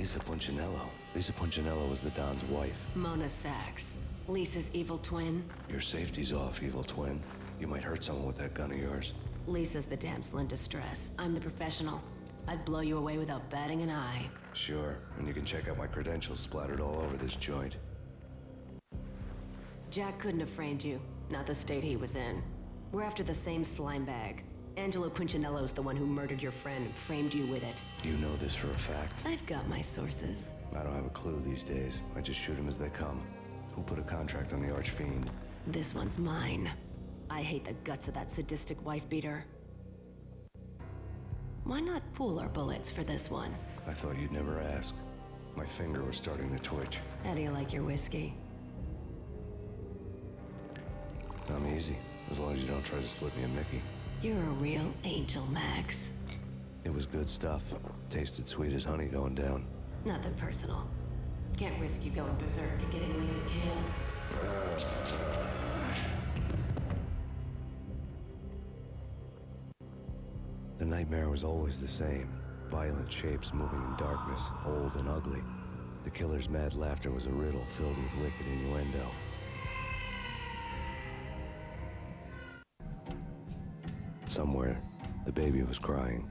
Lisa Punchinello. Lisa Punchinello was the Don's wife. Mona Sachs. Lisa's evil twin. Your safety's off, evil twin. You might hurt someone with that gun of yours. Lisa's the damsel in distress. I'm the professional. I'd blow you away without batting an eye. Sure, and you can check out my credentials splattered all over this joint. Jack couldn't have framed you. Not the state he was in. We're after the same slime bag. Angelo Punchinello's the one who murdered your friend and framed you with it. You know this for a fact? I've got my sources. I don't have a clue these days. I just shoot them as they come. Who put a contract on the archfiend? This one's mine. I hate the guts of that sadistic wife-beater. Why not pool our bullets for this one? I thought you'd never ask. My finger was starting to twitch. How do you like your whiskey? I'm easy, as long as you don't try to slip me a Mickey. You're a real angel, Max. It was good stuff. Tasted sweet as honey going down. Nothing personal. Can't risk you going berserk and getting Lisa killed. The nightmare was always the same. Violent shapes moving in darkness, old and ugly. The killer's mad laughter was a riddle filled with wicked innuendo. Somewhere, the baby was crying.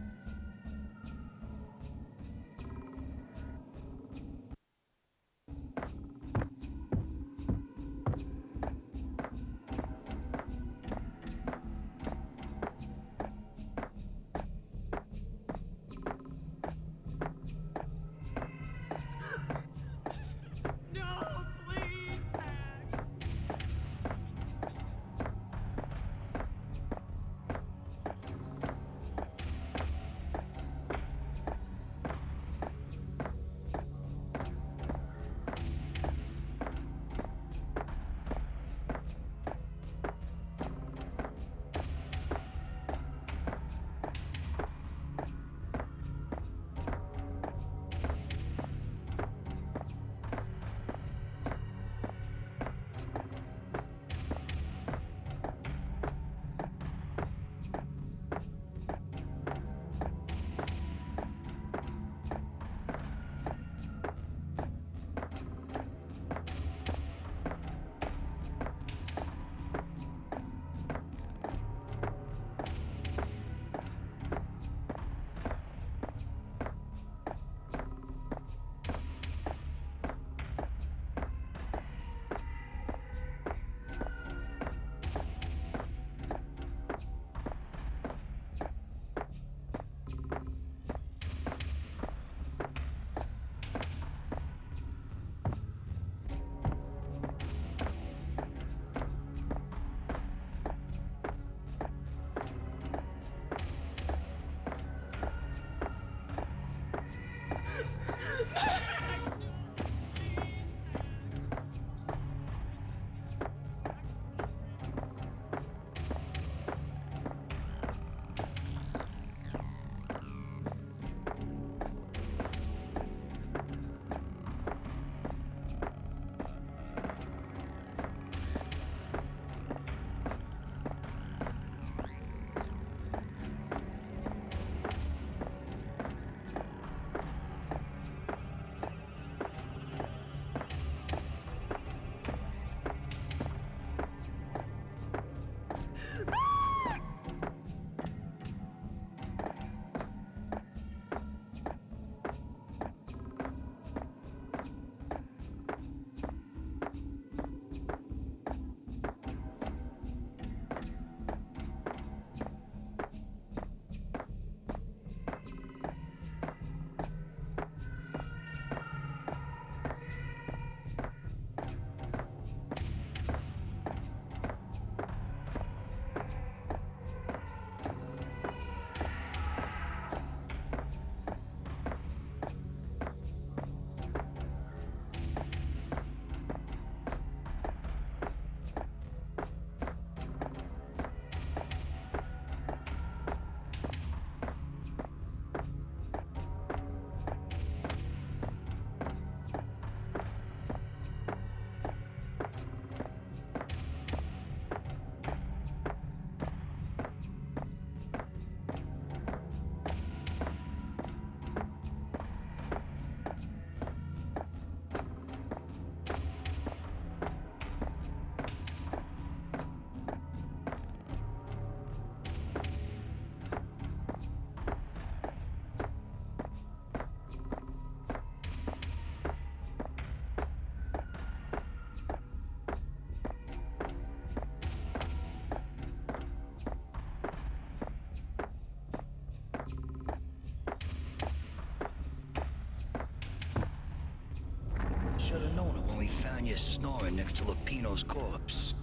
Should have known it when we found you snoring next to Lupino's corpse.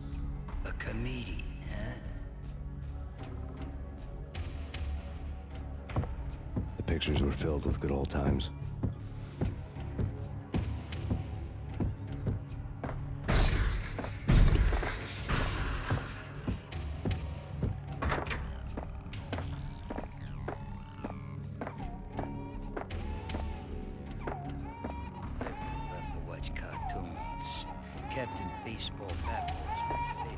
A comedian, huh? The pictures were filled with good old times. Captain Baseball Bat was my favorite.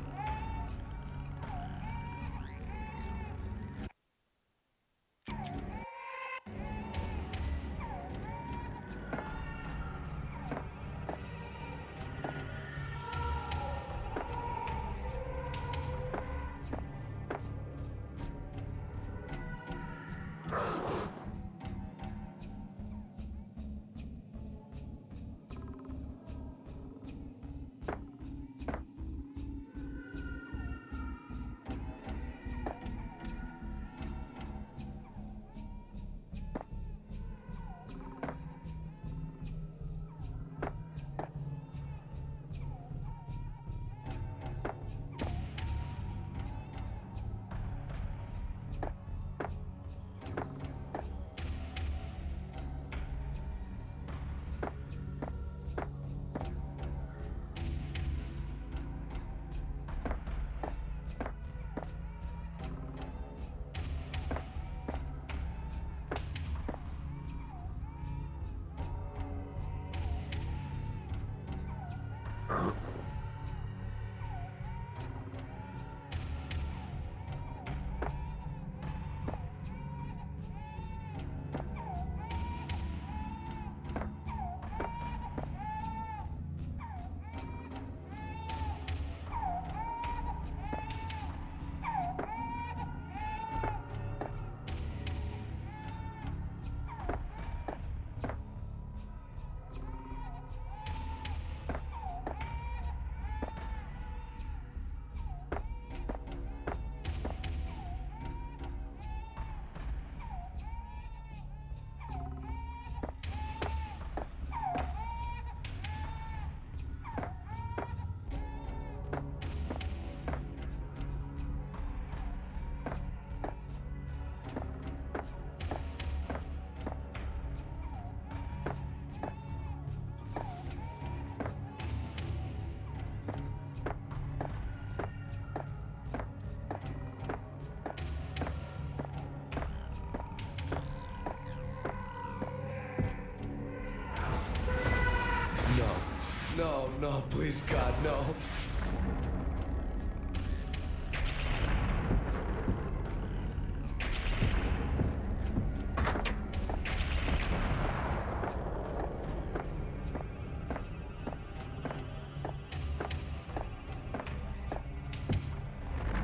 No, no, please, God, no.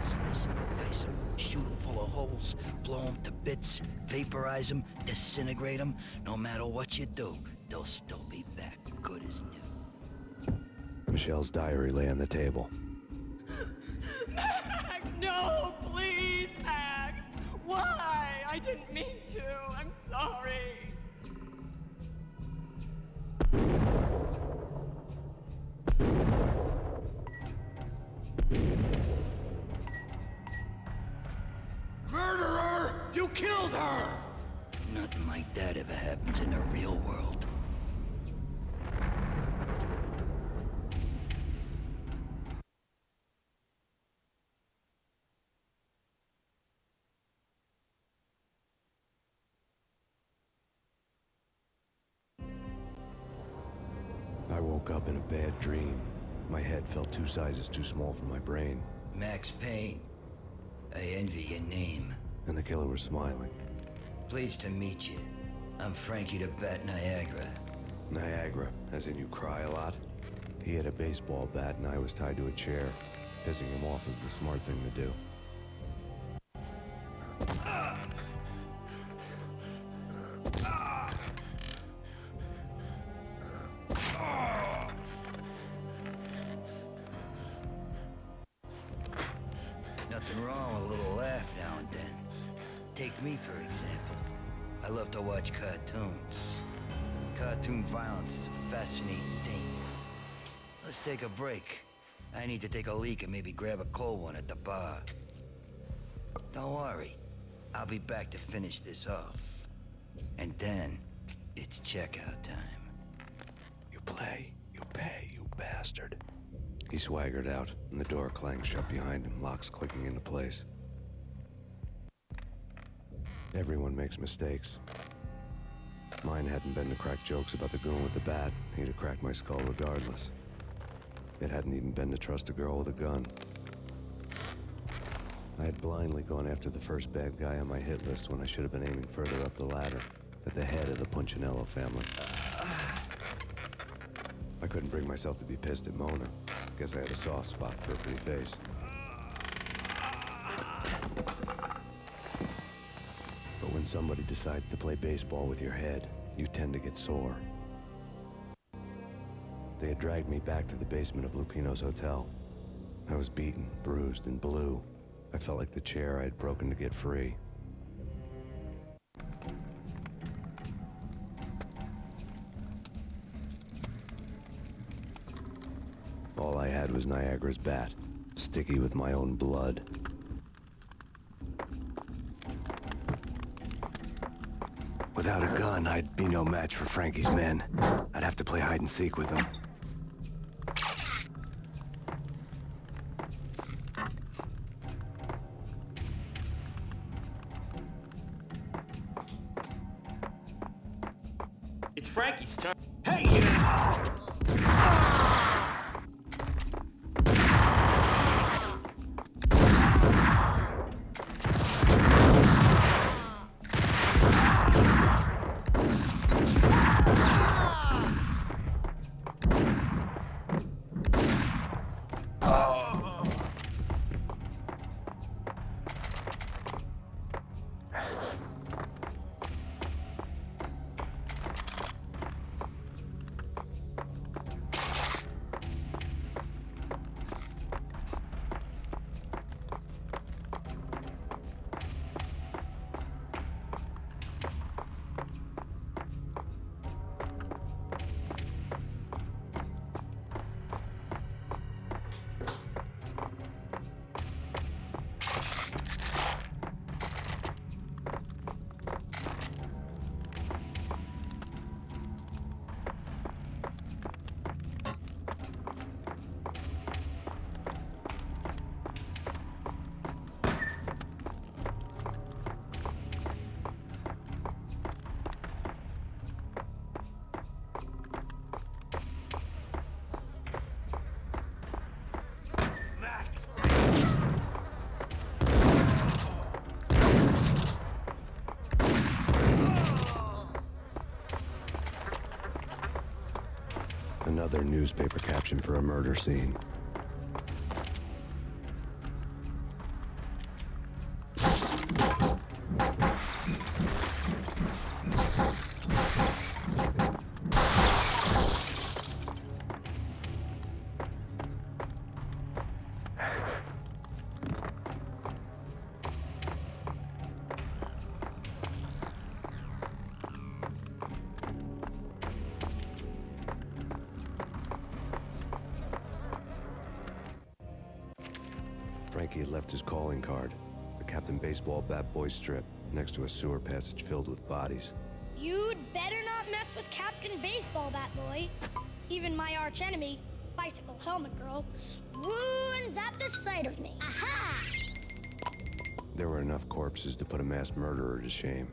Slice him, dice him, shoot him full of holes, blow him to bits, vaporize him, disintegrate him. No matter what you do, they'll still be back good as new. Michelle's diary lay on the table. Max, no, please, Max. Why? I didn't mean to. I'm sorry. Murderer! You killed her! Nothing like that ever happens in the real world. I woke up in a bad dream. My head felt 2 sizes too small for my brain. Max Payne. I envy your name. And the killer was smiling. Pleased to meet you. I'm Frankie the Bat Niagara. Niagara, as in you cry a lot? He had a baseball bat and I was tied to a chair. Pissing him off was the smart thing to do. Nothing wrong with a little laugh now and then. Take me, for example. I love to watch cartoons. Cartoon violence is a fascinating thing. Let's take a break. I need to take a leak and maybe grab a cold one at the bar. Don't worry. I'll be back to finish this off. And then, it's checkout time. You play, you pay, you bastard. He swaggered out, and the door clanged shut behind him, locks clicking into place. Everyone makes mistakes. Mine hadn't been to crack jokes about the goon with the bat. He'd have cracked my skull regardless. It hadn't even been to trust a girl with a gun. I had blindly gone after the first bad guy on my hit list when I should have been aiming further up the ladder, at the head of the Punchinello family. I couldn't bring myself to be pissed at Mona. Guess I had a soft spot for her pretty face. But when somebody decides to play baseball with your head, you tend to get sore. They had dragged me back to the basement of Lupino's hotel. I was beaten, bruised, and blue. I felt like the chair I had broken to get free. All I had was Niagara's bat, sticky with my own blood. Without a gun, I'd be no match for Frankie's men. I'd have to play hide and seek with them. It's Frankie's turn. Hey, you! Another newspaper caption for a murder scene. Frankie had left his calling card, a Captain Baseball bat boy strip, next to a sewer passage filled with bodies. You'd better not mess with Captain Baseball, Bat Boy. Even my archenemy, Bicycle Helmet Girl, swoons at the sight of me. Aha! There were enough corpses to put a mass murderer to shame.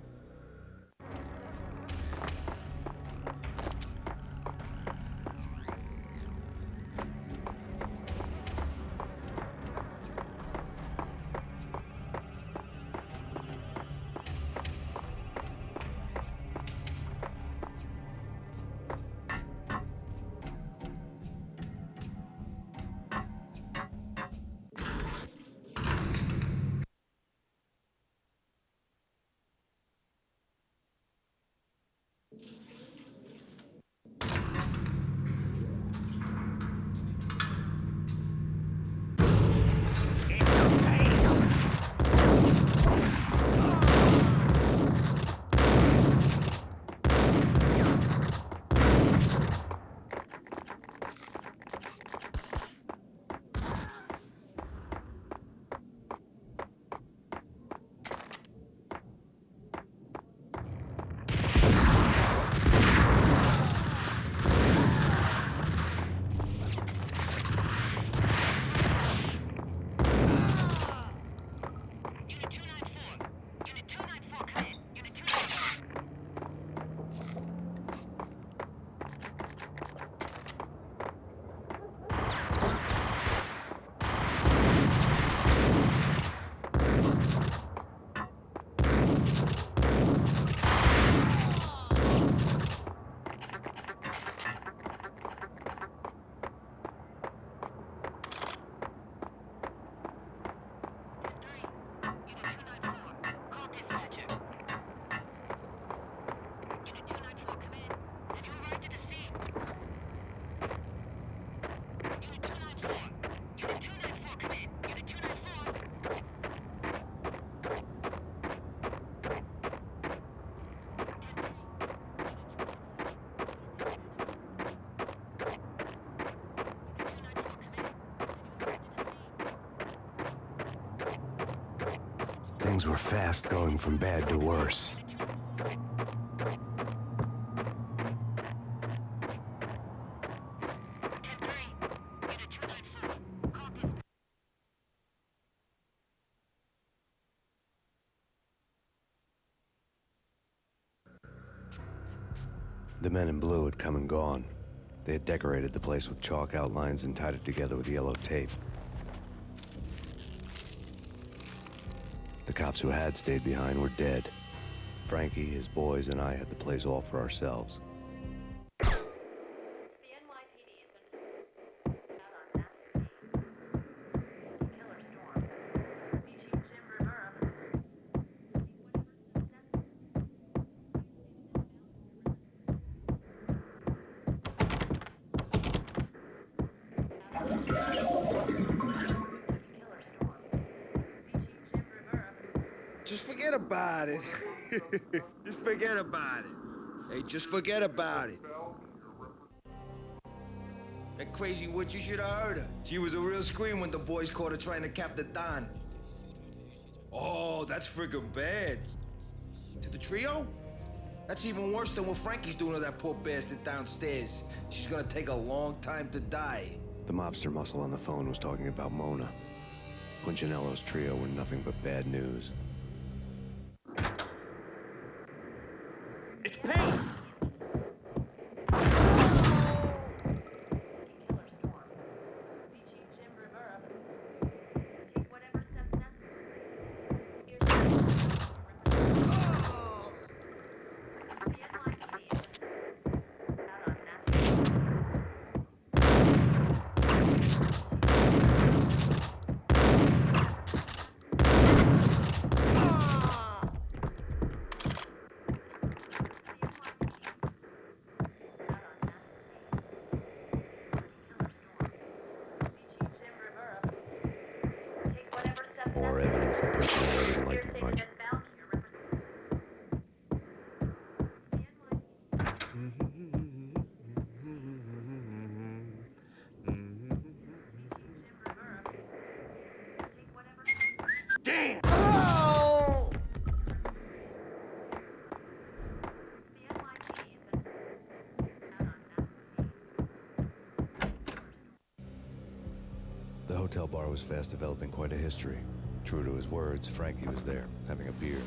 Things were fast going from bad to worse. The men in blue had come and gone. They had decorated the place with chalk outlines and tied it together with yellow tape. The cops who had stayed behind were dead. Frankie, his boys, and I had the place all for ourselves. Just forget about it. Just forget about it. Hey, just forget about it. That crazy witch, you should have heard her. She was a real scream when the boys caught her trying to cap the Don. Oh, that's friggin' bad. To the trio? That's even worse than what Frankie's doing to that poor bastard downstairs. She's gonna take a long time to die. The mobster muscle on the phone was talking about Mona. Punchinello's trio were nothing but bad news. It's Payne! More evidence that Punchinello didn't like me much. Damn! The hotel bar was fast developing quite a history. True to his words, Frankie was there, having a beer.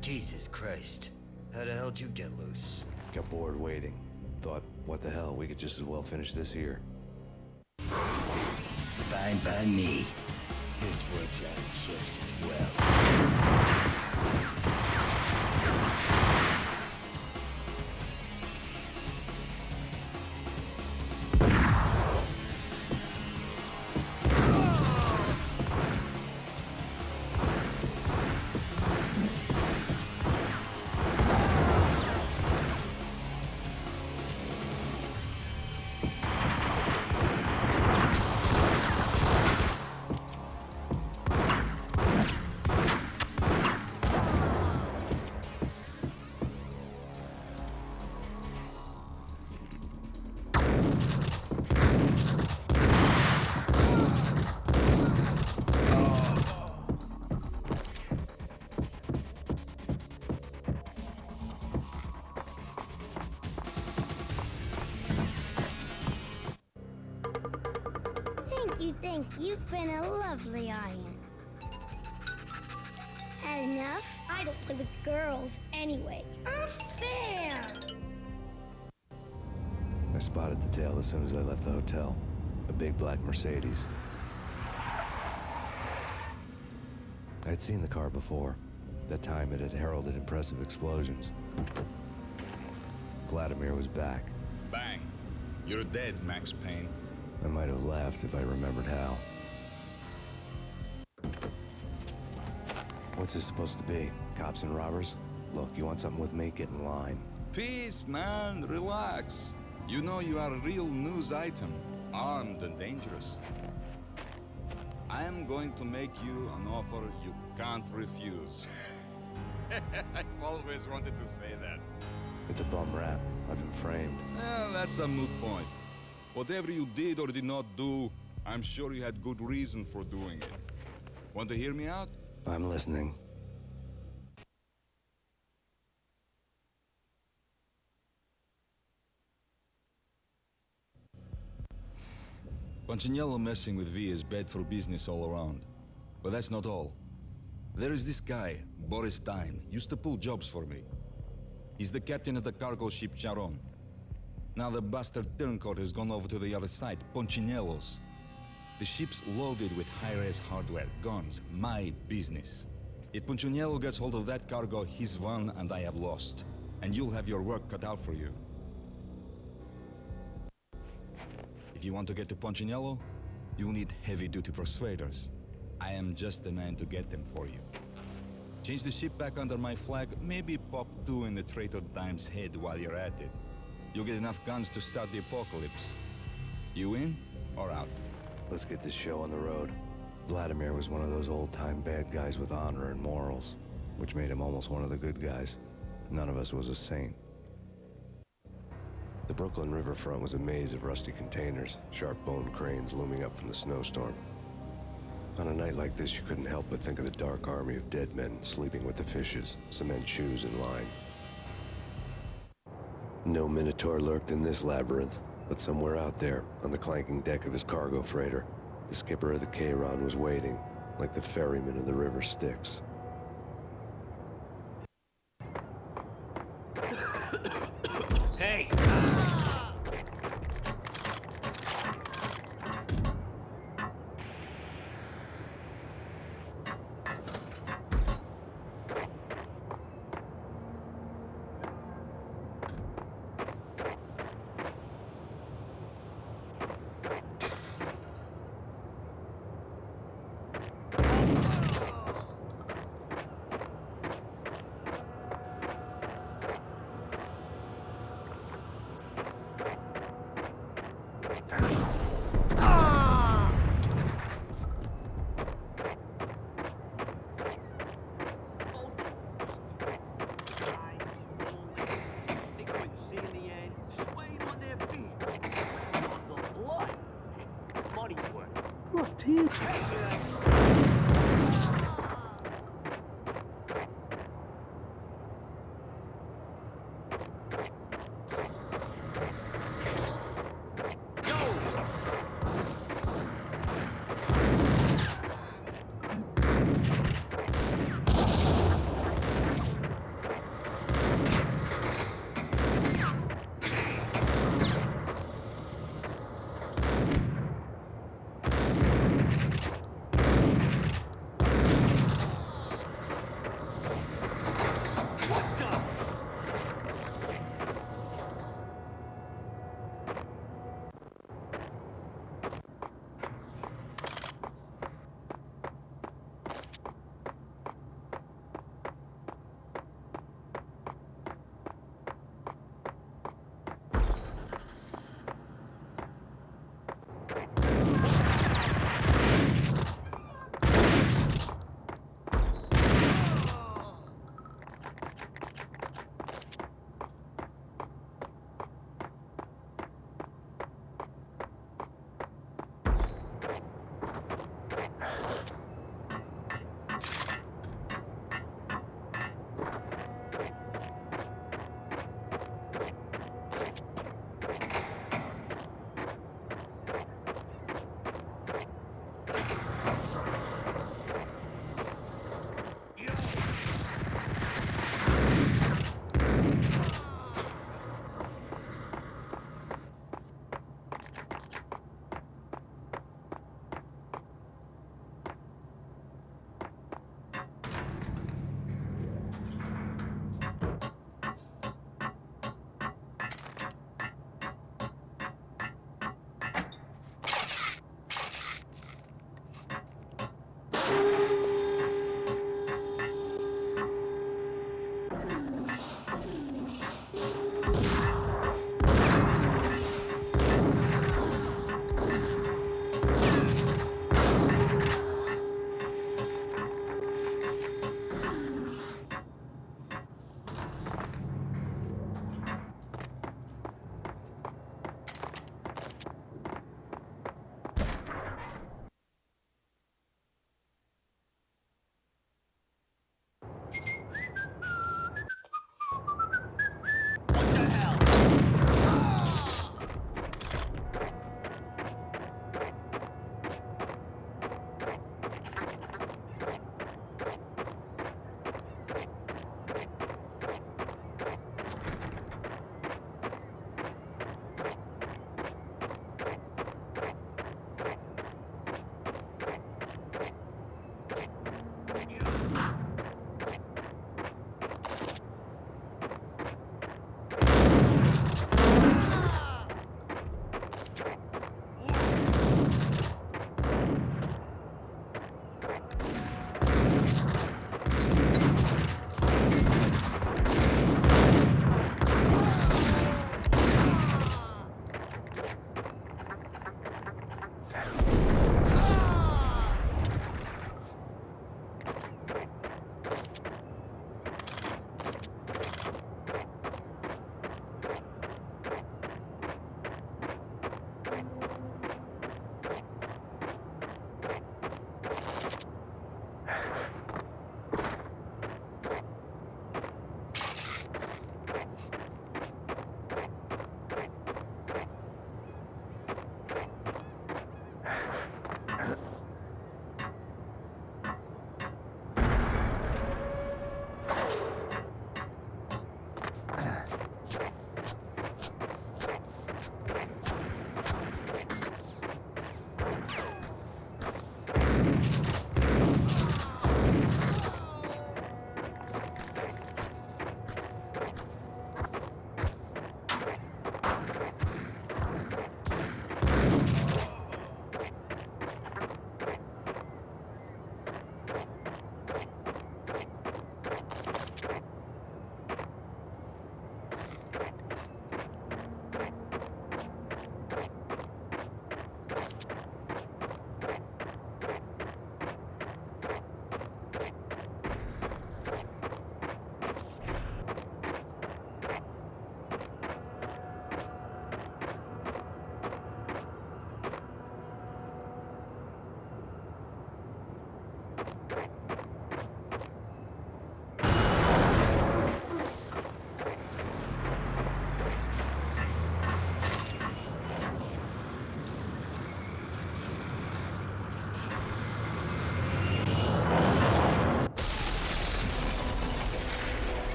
Jesus Christ. How the hell did you get loose? Got bored waiting. Thought, what the hell, we could just as well finish this here. Fine by me. This works out just as well. Thank you. You've been a lovely audience. Had enough? I don't play with girls anyway. Unfair! I spotted the tail as soon as I left the hotel. A big black Mercedes. I'd seen the car before. That time it had heralded impressive explosions. Vladimir was back. Bang. You're dead, Max Payne. I might have laughed if I remembered how. What's this supposed to be? Cops and robbers? Look, you want something with me? Get in line. Peace, man. Relax. You know you are a real news item. Armed and dangerous. I am going to make you an offer you can't refuse. I've always wanted to say that. It's a bum rap. I've been framed. Well, that's a moot point. Whatever you did or did not do, I'm sure you had good reason for doing it. Want to hear me out? I'm listening. Punchinello messing with V is bad for business all around. But that's not all. There is this guy, Boris Time, used to pull jobs for me. He's the captain of the cargo ship Charon. Now the bastard turncoat has gone over to the other side, Punchinello's. The ship's loaded with high-res hardware, guns, my business. If Punchinello gets hold of that cargo, he's won and I have lost. And you'll have your work cut out for you. If you want to get to Punchinello, you'll need heavy-duty persuaders. I am just the man to get them for you. Change the ship back under my flag, maybe pop 2 in the traitor Dime's head while you're at it. You'll get enough guns to start the apocalypse. You in or out? Let's get this show on the road. Vladimir was one of those old-time bad guys with honor and morals, which made him almost one of the good guys. None of us was a saint. The Brooklyn riverfront was a maze of rusty containers, sharp-boned cranes looming up from the snowstorm. On a night like this, you couldn't help but think of the dark army of dead men sleeping with the fishes, cement shoes in line. No Minotaur lurked in this labyrinth, but somewhere out there, on the clanking deck of his cargo freighter, the skipper of the Chiron was waiting, like the ferryman of the river Styx. Hey!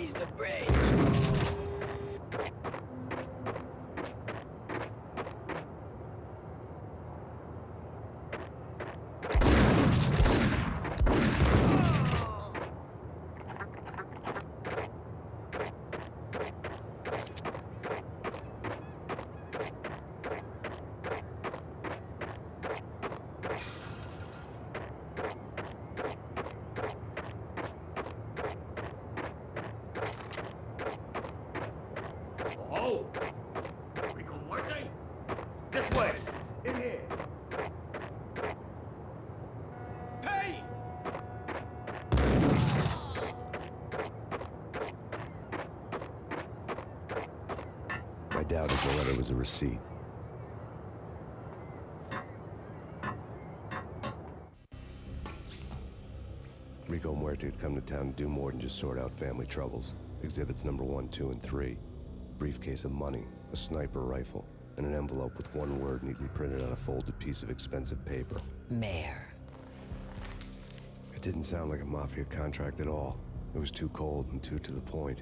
Freeze the bridge! Oh! Rico Muerte? This way! In here! Hey! I doubted the letter was a receipt. Rico Muerte had come to town to do more than just sort out family troubles. Exhibits number 1, 2, and 3. Briefcase of money, a sniper rifle, and an envelope with one word neatly printed on a folded piece of expensive paper. Mayor. It didn't sound like a mafia contract at all. It was too cold and too to the point.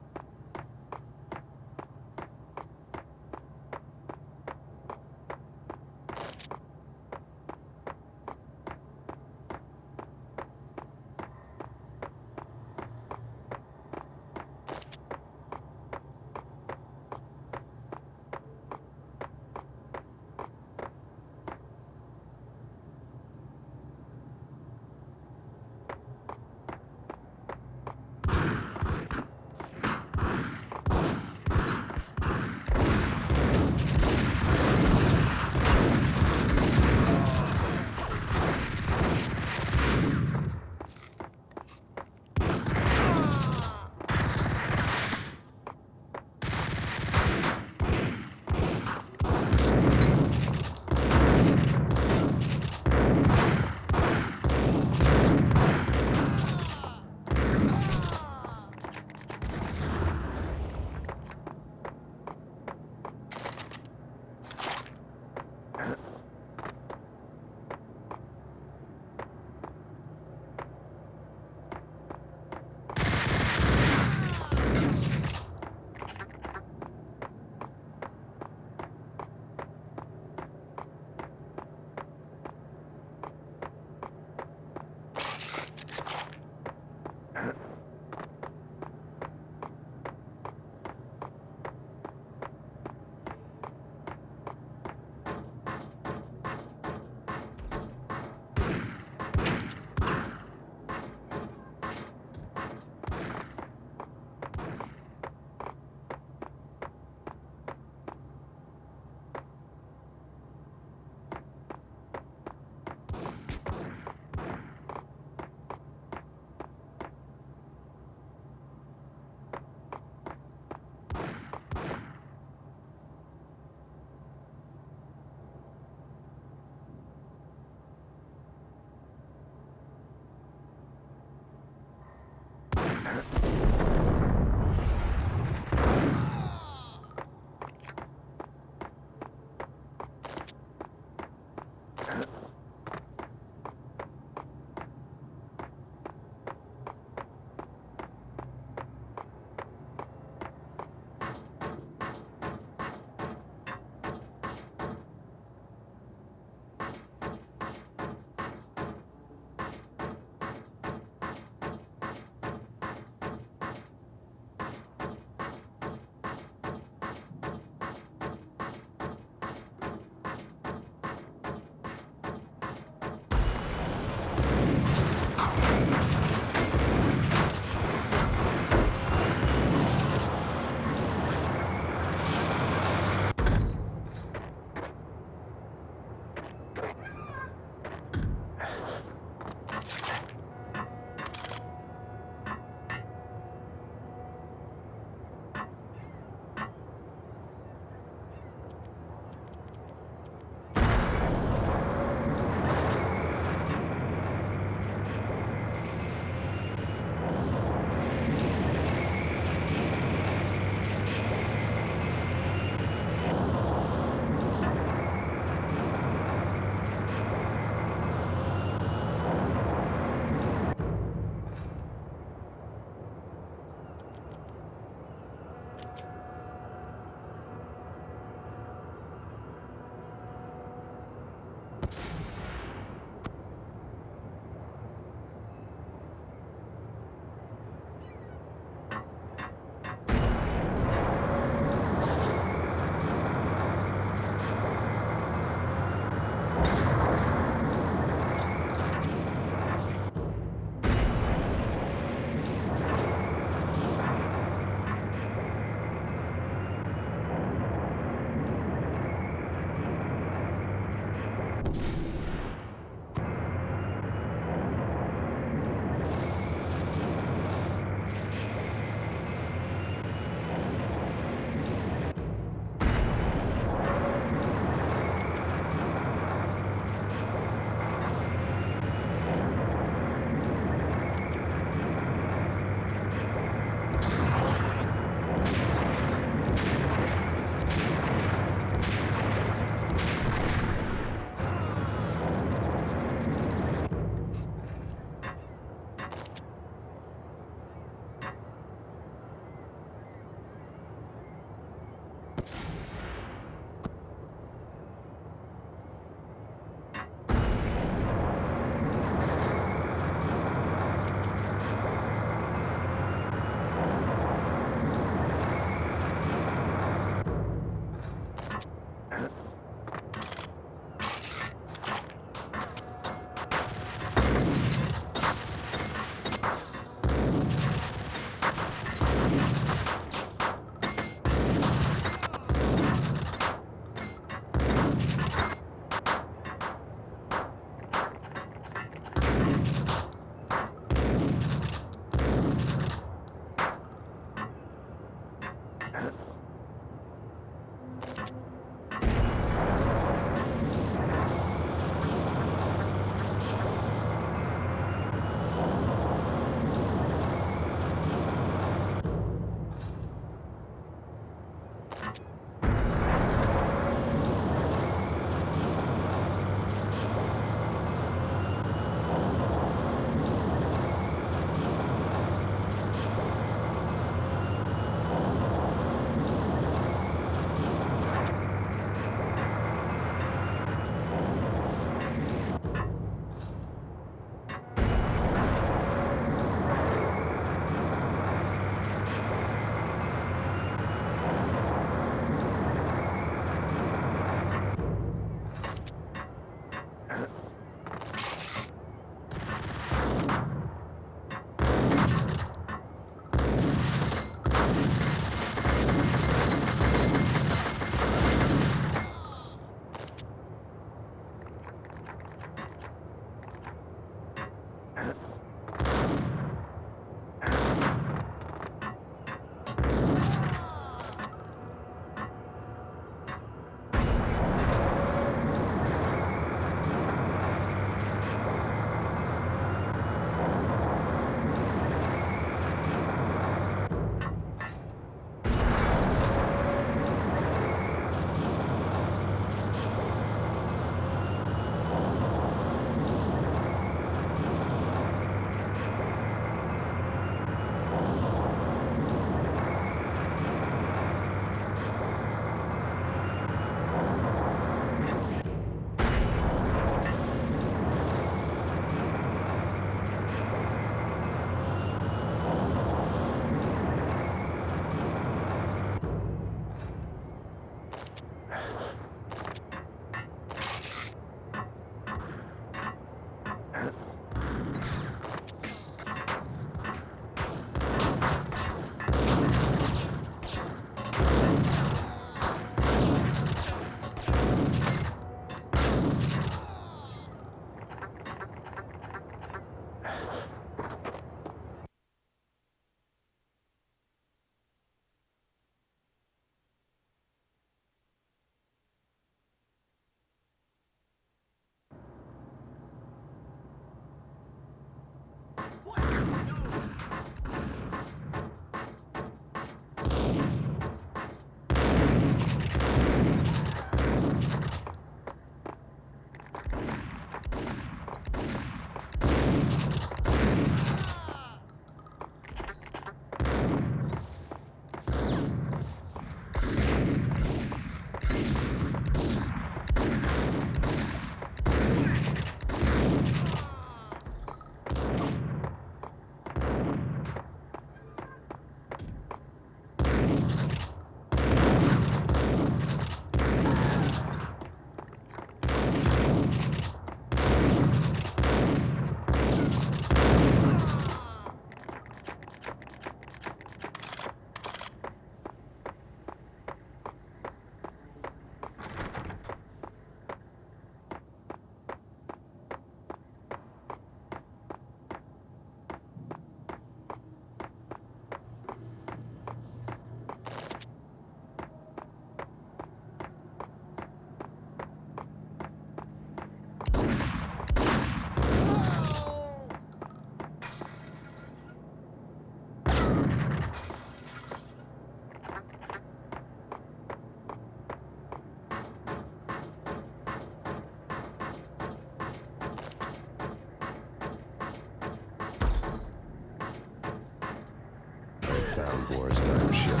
Found Boris dime ship.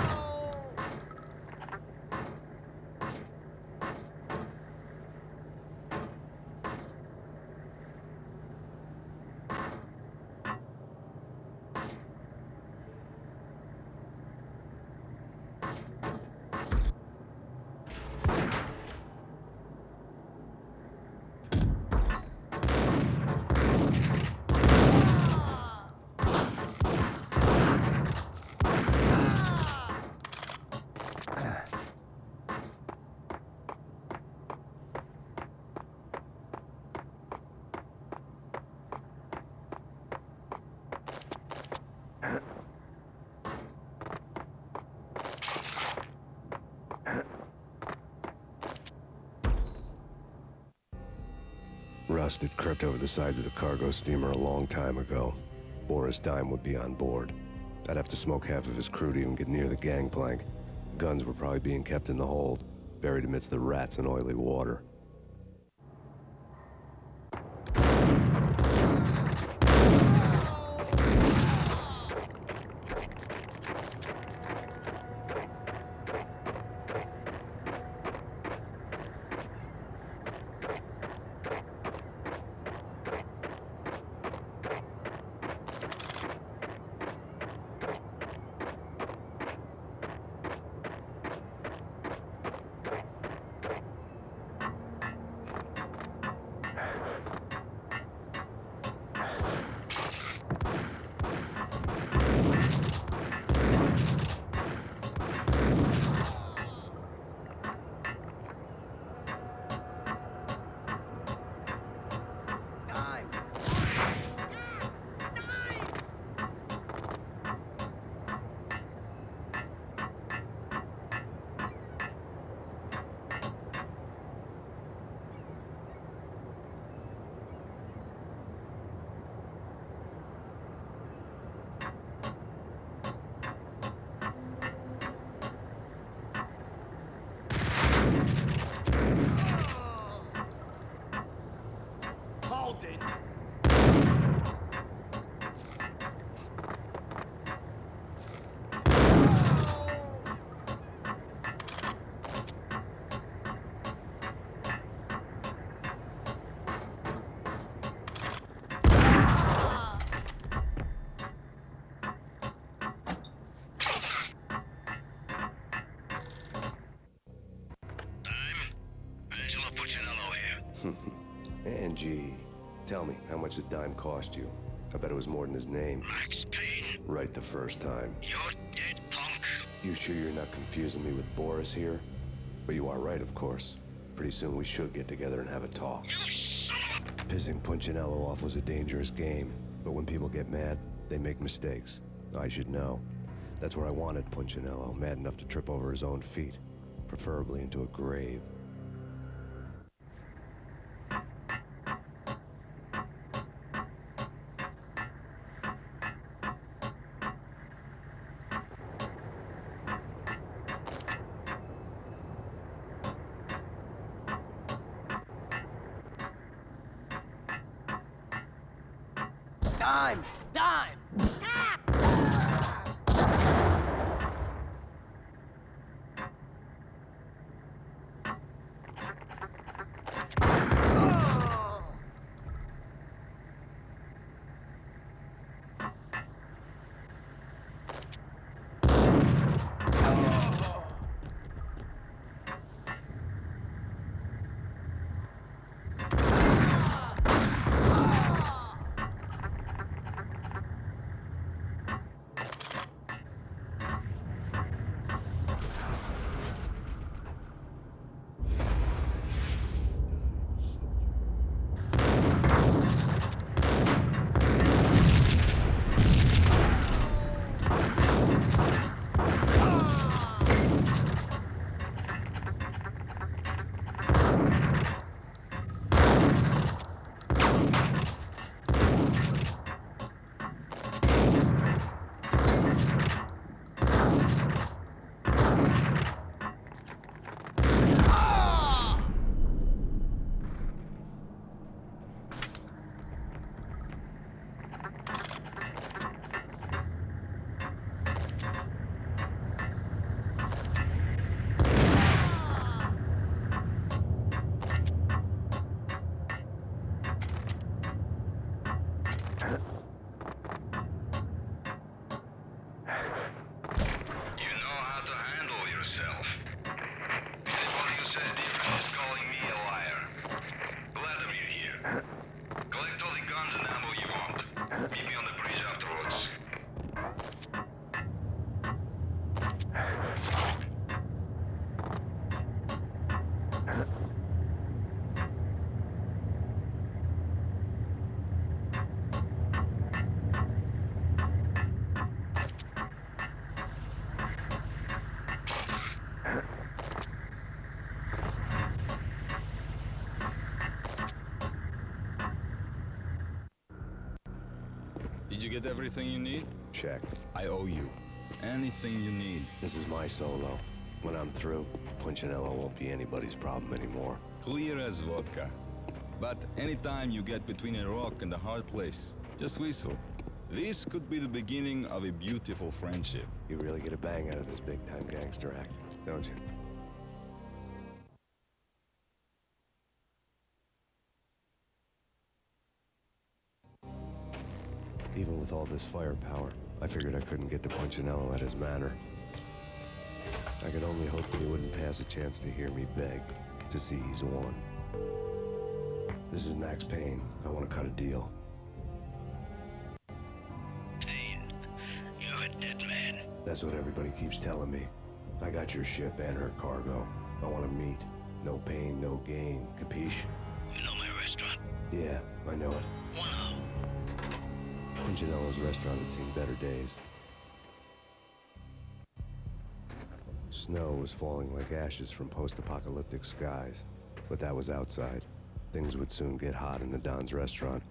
Rust had crept over the sides of the cargo steamer a long time ago. Boris Dime would be on board. I'd have to smoke half of his crew to even get near the gangplank. Guns were probably being kept in the hold, buried amidst the rats and oily water. Hold it. Angie, tell me, how much did Dime cost you? I bet it was more than his name. Max Payne, Right the first time. you're dead, punk. You sure you're not confusing me with Boris here? But you are right, of course. Pretty soon we should get together and have a talk. You son of a... Pissing Punchinello off was a dangerous game, but when people get mad, they make mistakes. I should know. That's where I wanted Punchinello, mad enough to trip over his own feet, preferably into a grave. Dime! Dime! You know how to handle yourself. Anybody who says different is calling me a liar. Glad of you here. Collect all the guns and ammo you want. Meet me on the bridge afterwards. Did you get everything you need? Check. I owe you. Anything you need. This is my solo. When I'm through, Punchinello won't be anybody's problem anymore. Clear as vodka. But anytime you get between a rock and a hard place, just whistle. This could be the beginning of a beautiful friendship. You really get a bang out of this big-time gangster act, don't you? Even with all this firepower, I figured I couldn't get to Punchinello at his manor. I could only hope that he wouldn't pass a chance to hear me beg, to see he's won. This is Max Payne. I want to cut a deal. Payne, you're a dead man. That's what everybody keeps telling me. I got your ship and her cargo. I want to meet. No pain, no gain. Capiche? You know my restaurant? Yeah, I know it. Wow. Punchinello's restaurant had seen better days. Snow was falling like ashes from post-apocalyptic skies, but that was outside. Things would soon get hot in the Don's restaurant.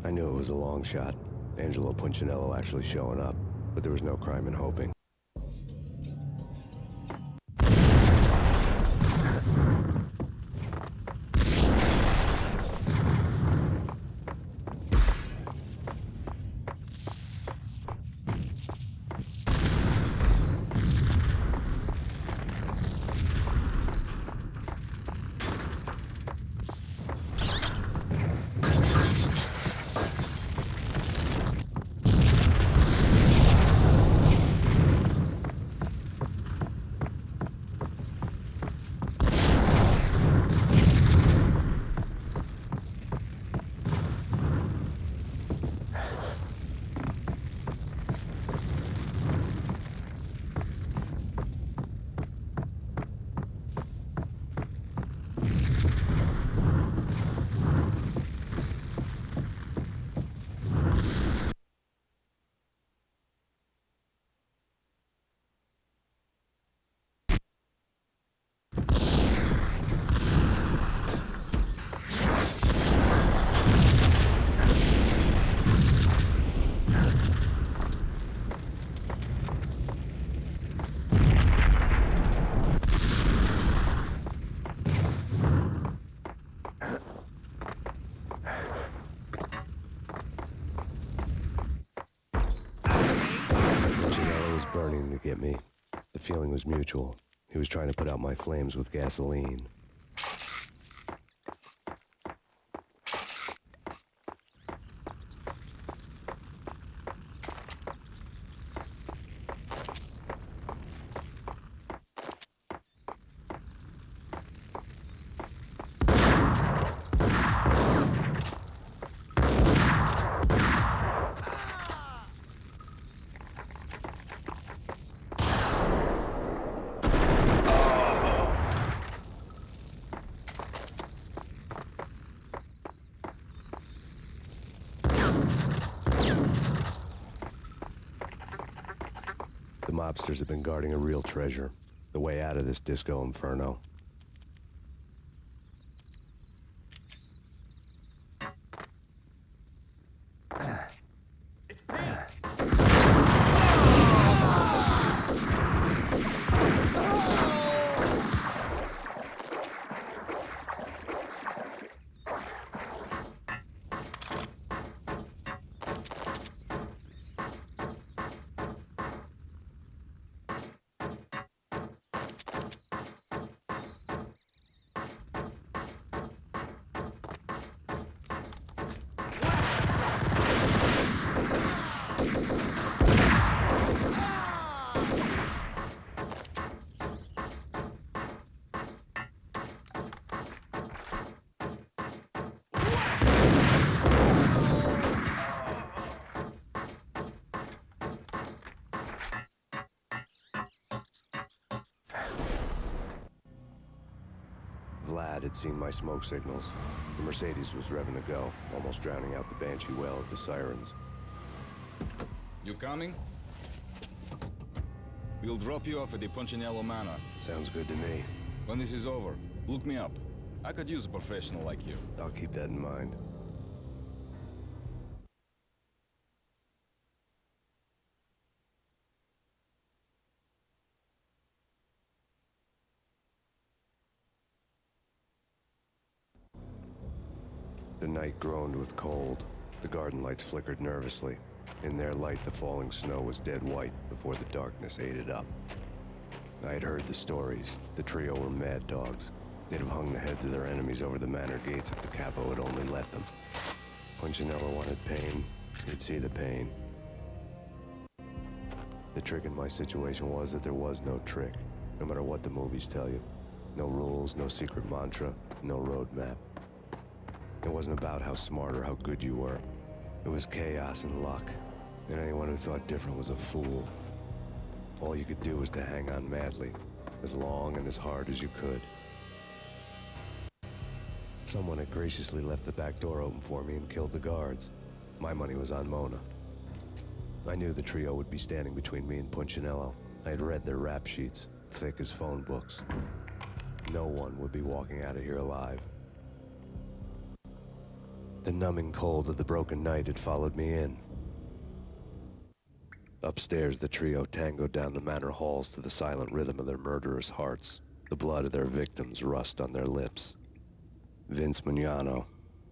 I knew it was a long shot, Angelo Punchinello actually showing up, but there was no crime in hoping. Burning to get me. The feeling was mutual. He was trying to put out my flames with gasoline. The mobsters have been guarding a real treasure. The way out of this disco inferno. Vlad had seen my smoke signals. The Mercedes was revving to go, almost drowning out the Banshee well of the sirens. You coming? We'll drop you off at the Punchinello Manor. Sounds good to me. When this is over, look me up. I could use a professional like you. I'll keep that in mind. The night groaned with cold. The garden lights flickered nervously. In their light, the falling snow was dead white before the darkness ate it up. I had heard the stories. The trio were mad dogs. They'd have hung the heads of their enemies over the manor gates if the capo had only let them. Punchinello wanted pain. He'd see the pain. The trick in my situation was that there was no trick, no matter what the movies tell you. No rules, no secret mantra, no roadmap. It wasn't about how smart or how good you were. It was chaos and luck, and anyone who thought different was a fool. All you could do was to hang on madly, as long and as hard as you could. Someone had graciously left the back door open for me and killed the guards. My money was on Mona. I knew the trio would be standing between me and Punchinello. I had read their rap sheets, thick as phone books. No one would be walking out of here alive. The numbing cold of the broken night had followed me in. Upstairs, the trio tangoed down the manor halls to the silent rhythm of their murderous hearts, the blood of their victims rust on their lips. Vince Mugnano,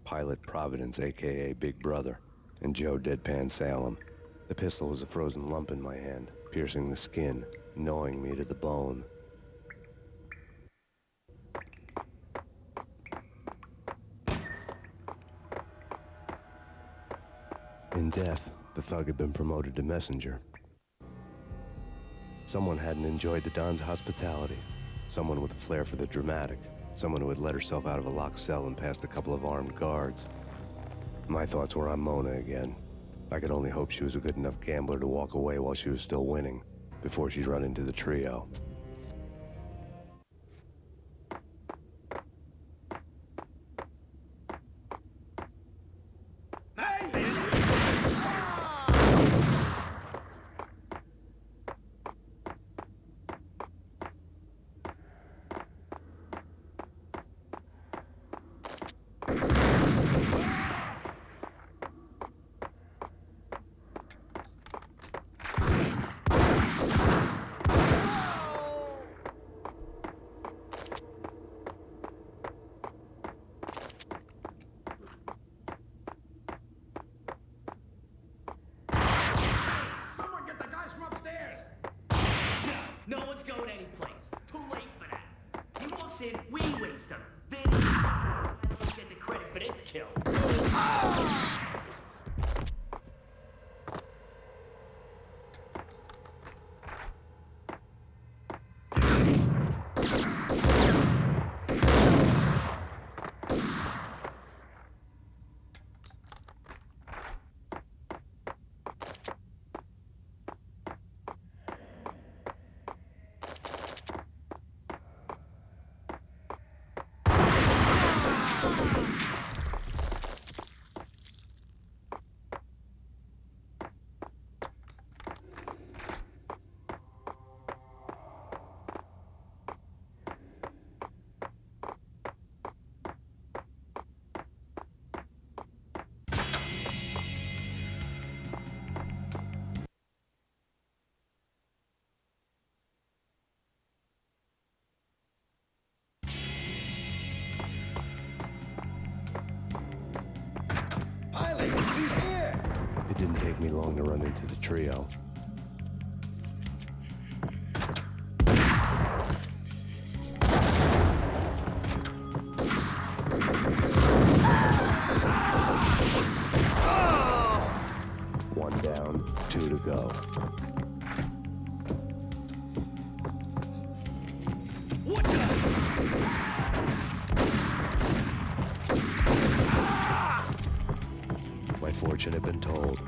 Pilot Providence, a.k.a. Big Brother, and Joe Deadpan Salem. The pistol was a frozen lump in my hand, piercing the skin, gnawing me to the bone. In death, the thug had been promoted to messenger. Someone hadn't enjoyed the Don's hospitality. Someone with a flair for the dramatic. Someone who had let herself out of a locked cell and past a couple of armed guards. My thoughts were on Mona again. I could only hope she was a good enough gambler to walk away while she was still winning, before she'd run into the trio. We waste them. Then I don't get the credit for this kill. He's here! It didn't take me long to run into the trio. One down, 2 to go. What the? My fortune had been told.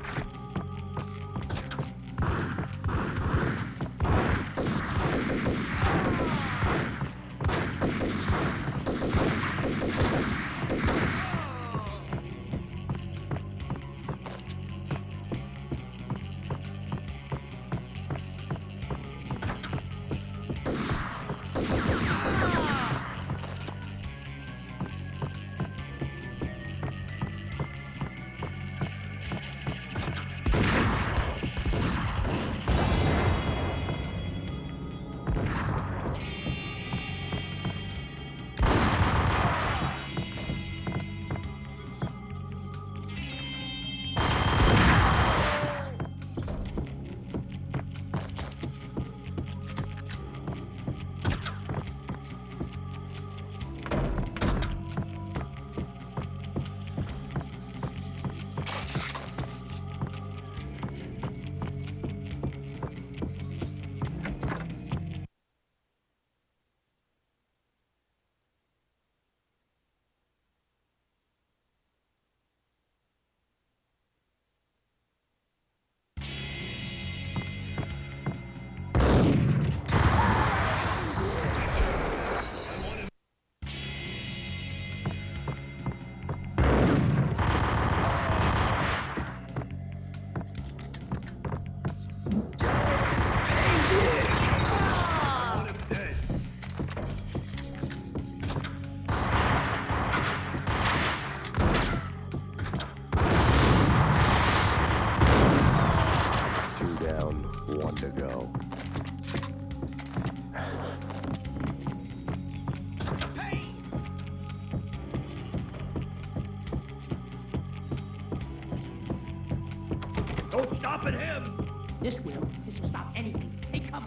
no stopping him! This will stop anything. They come.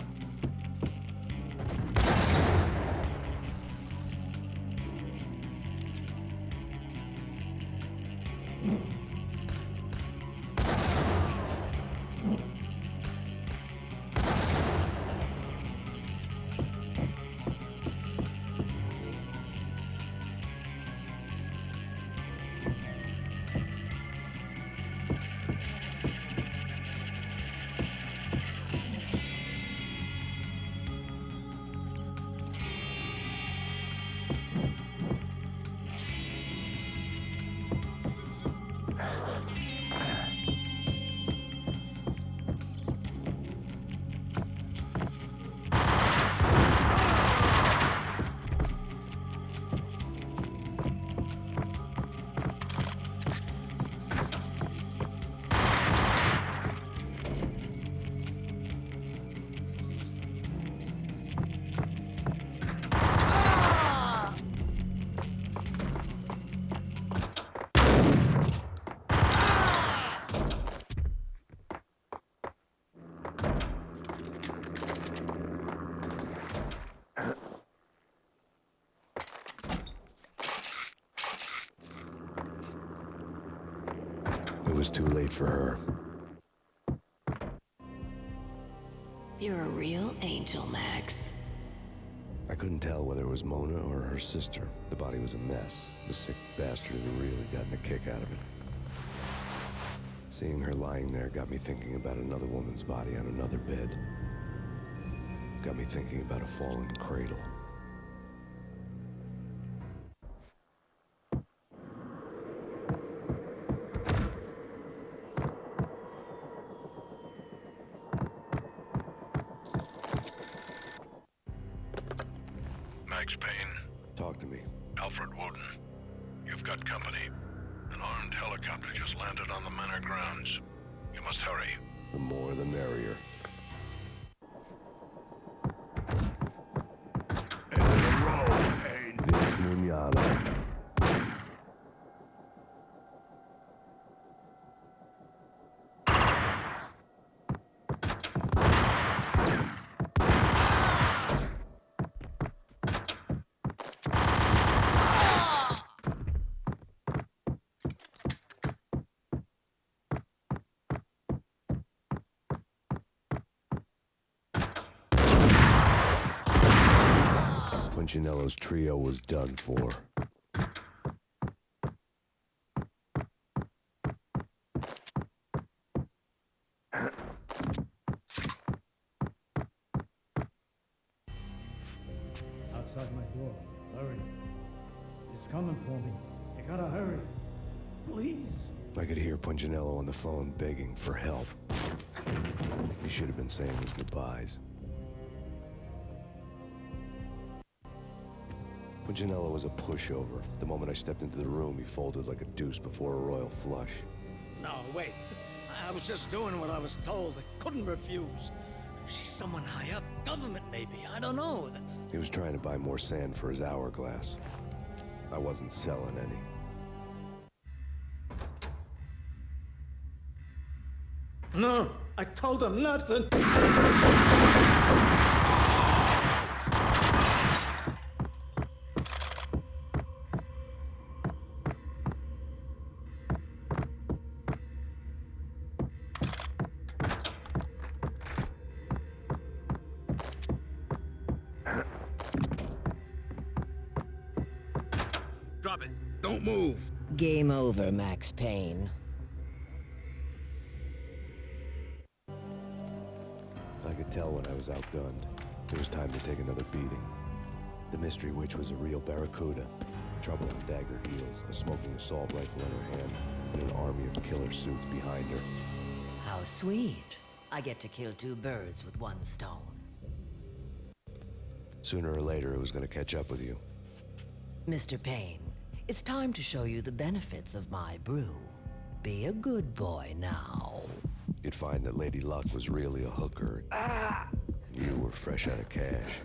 It was too late for her. You're a real angel, Max. I couldn't tell whether it was Mona or her sister. The body was a mess. The sick bastard had really gotten a kick out of it. Seeing her lying there got me thinking about another woman's body on another bed. Got me thinking about a fallen cradle. Max Payne. Talk to me. Alfred Woden. You've got company. An armed helicopter just landed on the manor grounds. You must hurry. The more the merrier. End of the road, Payne. This Munyala. Punchinello's trio was done for. Outside my door. Hurry. He's coming for me. You gotta hurry. Please. I could hear Punchinello on the phone begging for help. He should have been saying his goodbyes. Punchinello was a pushover. The moment I stepped into the room, he folded like a deuce before a royal flush. No, wait. I was just doing what I was told. I couldn't refuse. She's someone high up. Government, maybe. I don't know. He was trying to buy more sand for his hourglass. I wasn't selling any. No, I told him nothing. Drop it. Don't move. Game over, Max Payne. I could tell when I was outgunned. It was time to take another beating. The mystery witch was a real barracuda. Trouble on dagger heels, a smoking assault rifle in her hand, and an army of killer suits behind her. How sweet. I get to kill two birds with one stone. Sooner or later, it was going to catch up with you. Mr. Payne, it's time to show you the benefits of my brew. Be a good boy now. You'd find that Lady Luck was really a hooker. You were fresh out of cash.